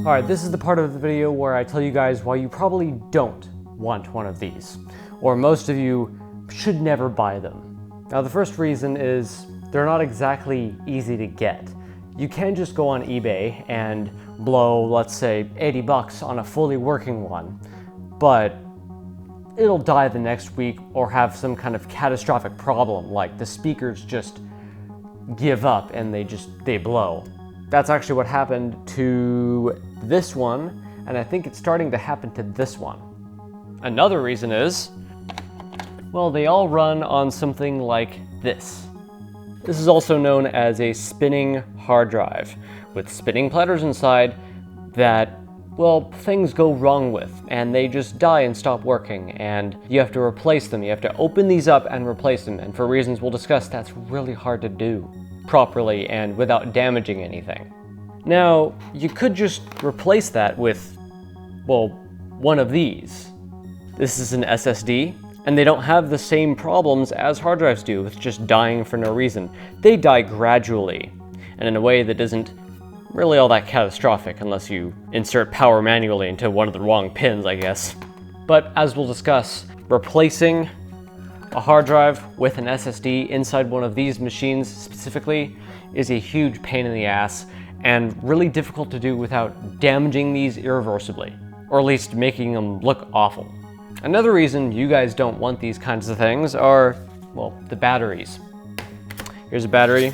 Alright, this is the part of the video where I tell you guys why you probably don't want one of these, or most of you should never buy them. Now the first reason is they're not exactly easy to get. You can just go on eBay and blow, let's say, 80 bucks on a fully working one, but it'll die the next week or have some kind of catastrophic problem, like the speakers just give up and they blow. That's actually what happened to this one, and I think it's starting to happen to this one. Another reason is, well, they all run on something like this. This is also known as a spinning hard drive, with spinning platters inside that, well, things go wrong with, and they just die and stop working, and you have to replace them. You have to open these up and replace them, and for reasons we'll discuss, that's really hard to do properly and without damaging anything. Now, you could just replace that with, well, one of these. This is an SSD, and they don't have the same problems as hard drives do with just dying for no reason. They die gradually, and in a way that isn't really all that catastrophic unless you insert power manually into one of the wrong pins, I guess. But as we'll discuss, replacing a hard drive with an SSD inside one of these machines specifically is a huge pain in the ass and really difficult to do without damaging these irreversibly, or at least making them look awful. Another reason you guys don't want these kinds of things are, well, the batteries. Here's a battery.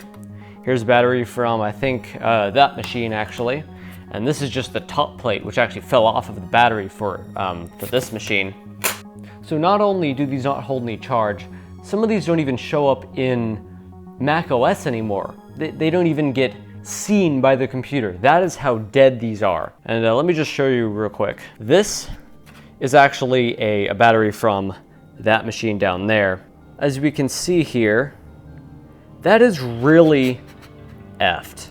Here's a battery from, I think, that machine actually. And this is just the top plate, which actually fell off of the battery for this machine. So not only do these not hold any charge, some of these don't even show up in Mac OS anymore. They don't even get seen by the computer. That is how dead these are. And let me just show you real quick. This is actually a battery from that machine down there. As we can see here, that is really effed.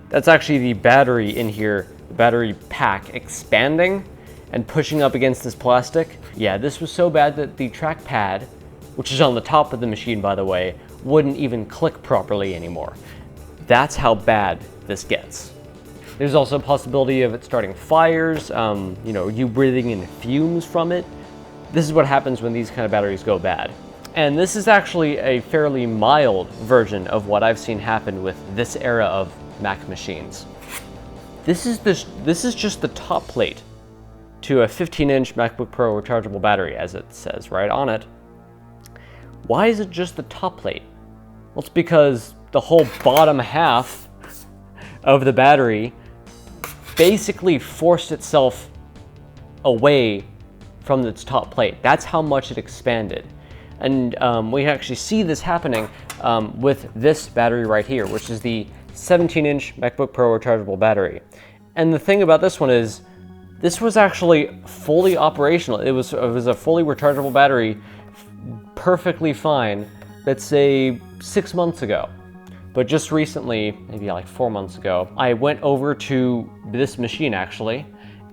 That's actually the battery in here, the battery pack expanding and pushing up against this plastic. Yeah, this was so bad that the trackpad, which is on the top of the machine by the way, wouldn't even click properly anymore. That's how bad this gets. There's also a possibility of it starting fires, you know, you breathing in fumes from it. This is what happens when these kind of batteries go bad. And this is actually a fairly mild version of what I've seen happen with this era of Mac machines. This is just the top plate to a 15-inch MacBook Pro rechargeable battery, as it says right on it. Why is it just the top plate? Well, it's because the whole bottom half of the battery basically forced itself away from its top plate. That's how much it expanded. And we actually see this happening with this battery right here, which is the 17-inch MacBook Pro rechargeable battery. And the thing about this one is, this was actually fully operational. It was a fully rechargeable battery, perfectly fine, let's say 6 months ago. But just recently, maybe like 4 months ago, I went over to this machine actually,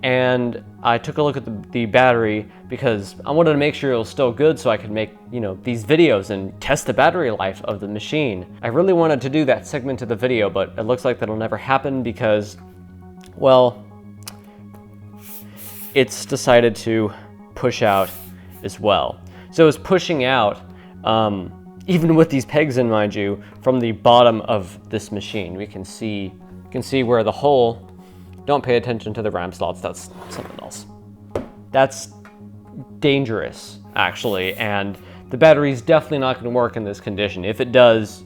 and I took a look at the battery because I wanted to make sure it was still good so I could make, you know, these videos and test the battery life of the machine. I really wanted to do that segment of the video, but it looks like that'll never happen because, well, it's decided to push out as well. So it's pushing out, even with these pegs in, mind you, from the bottom of this machine. You can see where the hole, don't pay attention to the RAM slots, that's something else. That's dangerous, actually, and the battery's definitely not gonna work in this condition. If it does,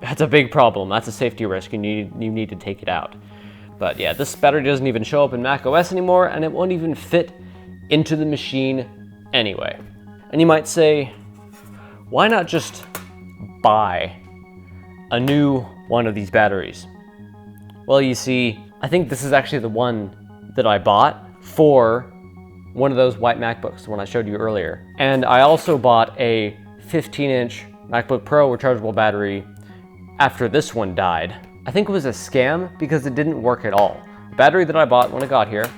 that's a big problem. That's a safety risk, and you need to take it out. But yeah, this battery doesn't even show up in Mac OS anymore, and it won't even fit into the machine anyway. And you might say, why not just buy a new one of these batteries? Well, you see, I think this is actually the one that I bought for one of those white MacBooks, the one I showed you earlier. And I also bought a 15-inch MacBook Pro rechargeable battery after this one died. I think it was a scam because it didn't work at all. The battery that I bought when I got here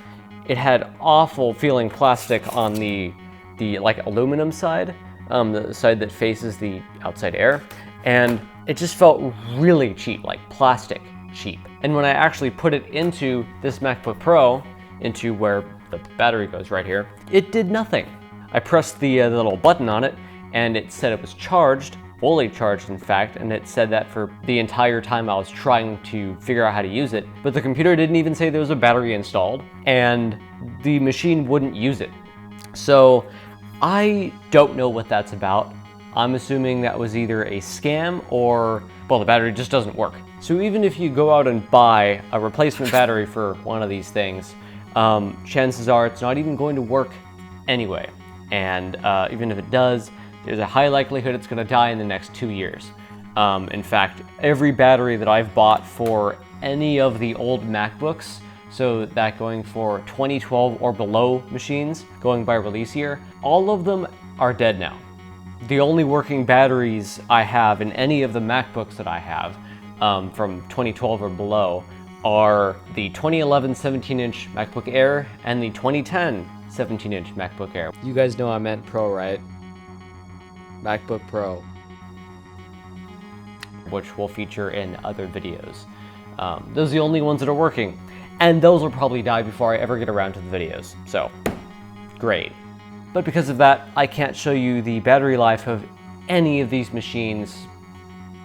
it had awful feeling plastic on the like aluminum side, the side that faces the outside air, and it just felt really cheap, like plastic cheap. And when I actually put it into this MacBook Pro, into where the battery goes right here, it did nothing. I pressed the little button on it, and it said it was charged, fully charged in fact, and it said that for the entire time I was trying to figure out how to use it. But the computer didn't even say there was a battery installed, and the machine wouldn't use it. So I don't know what that's about. I'm assuming that was either a scam or, well, the battery just doesn't work. So even if you go out and buy a replacement battery for one of these things, chances are it's not even going to work anyway. And even if it does, there's a high likelihood it's going to die in the next 2 years. In fact, every battery that I've bought for any of the old MacBooks, so that going for 2012 or below machines, going by release year, all of them are dead now. The only working batteries I have in any of the MacBooks that I have from 2012 or below are the 2011 17-inch MacBook Air and the 2010 17-inch MacBook Air. You guys know I meant Pro, right? MacBook Pro, which will feature in other videos. Those are the only ones that are working, and those will probably die before I ever get around to the videos, so great. But because of that, I can't show you the battery life of any of these machines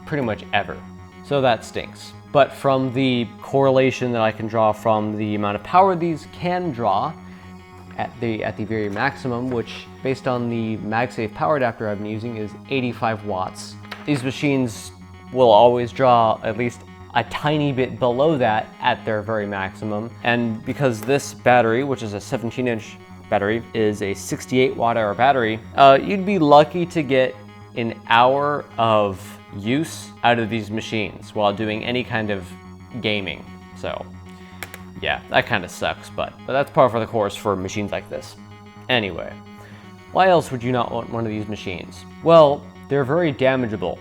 pretty much ever, so that stinks. But from the correlation that I can draw from the amount of power these can draw at the very maximum, which based on the MagSafe power adapter I've been using is 85 watts. These machines will always draw at least a tiny bit below that at their very maximum. And because this battery, which is a 17-inch battery, is a 68 watt-hour battery, you'd be lucky to get an hour of use out of these machines while doing any kind of gaming. So yeah, that kind of sucks, but that's par for the course for machines like this. Anyway, why else would you not want one of these machines? Well, they're very damageable.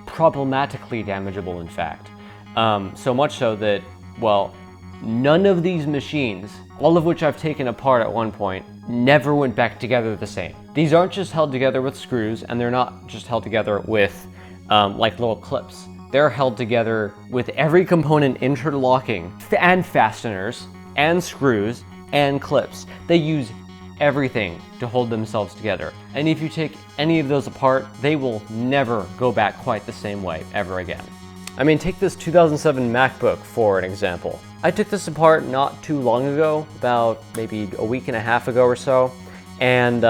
Problematically damageable, in fact. So much so that, well, none of these machines, all of which I've taken apart at one point, never went back together the same. These aren't just held together with screws, and they're not just held together with like little clips. They're held together with every component interlocking, and fasteners, and screws, and clips. They use everything to hold themselves together. And if you take any of those apart, they will never go back quite the same way ever again. I mean, take this 2007 MacBook for an example. I took this apart not too long ago, about maybe a week and a half ago or so, and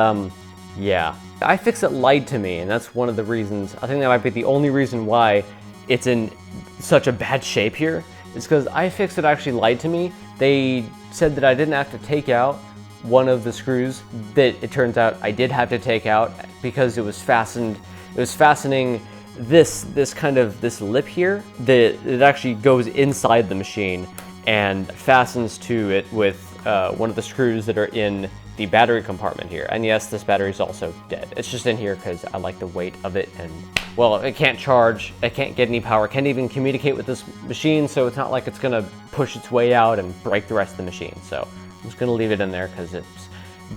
yeah. iFixit lied to me, and that's one of the reasons, I think that might be the only reason why it's in such a bad shape here. It's because iFixit actually lied to me. They said that I didn't have to take out one of the screws that it turns out I did have to take out because it was fastened. It was fastening this lip here that it actually goes inside the machine and fastens to it with one of the screws that are in the battery compartment here. And yes, this battery is also dead. It's just in here because I like the weight of it, and well, it can't charge, it can't get any power, it can't even communicate with this machine, so it's not like it's gonna push its way out and break the rest of the machine. So I'm just gonna leave it in there because it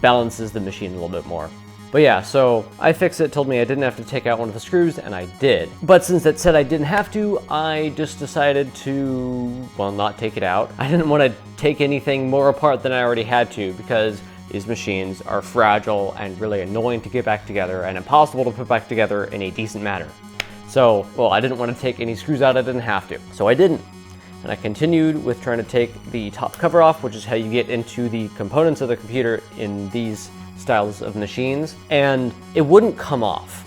balances the machine a little bit more. But yeah, so iFixit told me I didn't have to take out one of the screws, and I did. But since it said I didn't have to, I just decided to, well, not take it out. I didn't want to take anything more apart than I already had to, because these machines are fragile and really annoying to get back together and impossible to put back together in a decent manner. So, well, I didn't want to take any screws out I didn't have to, so I didn't. And I continued with trying to take the top cover off, which is how you get into the components of the computer in these styles of machines, and it wouldn't come off.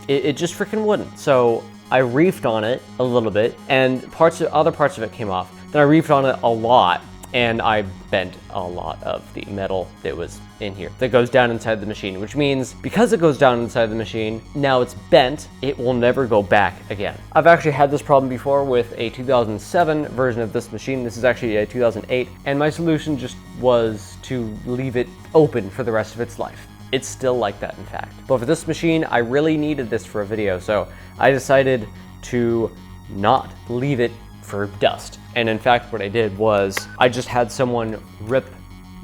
It just freaking wouldn't. So I reefed on it a little bit, and other parts of it came off. Then I reefed on it a lot, and I bent a lot of the metal that was in here that goes down inside the machine, which means because it goes down inside the machine, now it's bent, it will never go back again. I've actually had this problem before with a 2007 version of this machine. This is actually a 2008, and my solution just was to leave it open for the rest of its life. It's still like that, in fact. But for this machine, I really needed this for a video, so I decided to not leave it for dust. And in fact, what I did was I just had someone rip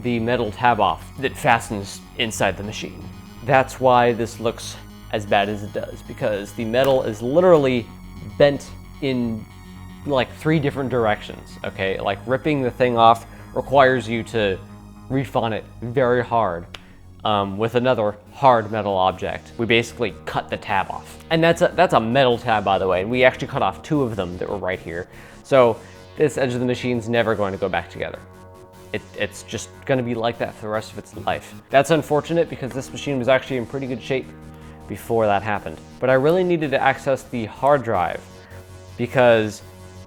the metal tab off that fastens inside the machine. That's why this looks as bad as it does, because the metal is literally bent in like 3 different directions, okay? Like ripping the thing off requires you to refon it very hard with another hard metal object. We basically cut the tab off. And that's a metal tab, by the way, and we actually cut off 2 of them that were right here. So this edge of the machine's never going to go back together. It's just gonna be like that for the rest of its life. That's unfortunate because this machine was actually in pretty good shape before that happened. But I really needed to access the hard drive because,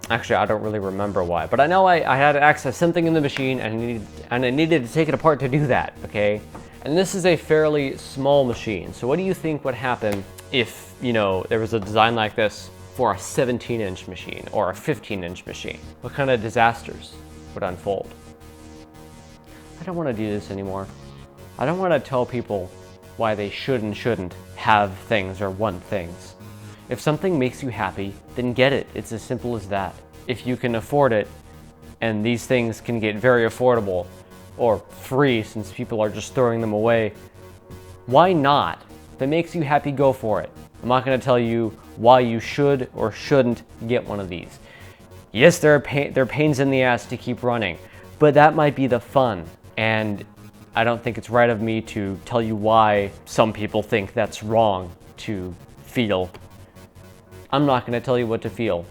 actually I don't really remember why, but I know I had to access something in the machine and I needed to take it apart to do that, okay? And this is a fairly small machine. So what do you think would happen if, you know, there was a design like this for a 17-inch machine or a 15-inch machine? What kind of disasters would unfold? I don't want to do this anymore. I don't want to tell people why they should and shouldn't have things or want things. If something makes you happy, then get it. It's as simple as that. If you can afford it, and these things can get very affordable or free since people are just throwing them away, why not? If it makes you happy, go for it. I'm not going to tell you why you should or shouldn't get one of these. Yes, they're pains in the ass to keep running, but that might be the fun. And I don't think it's right of me to tell you why some people think that's wrong to feel. I'm not going to tell you what to feel.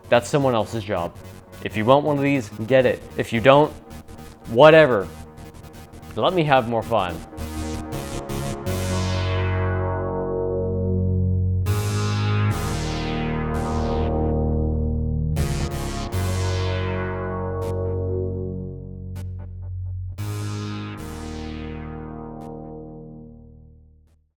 That's someone else's job. If you want one of these, get it. If you don't, whatever. Let me have more fun.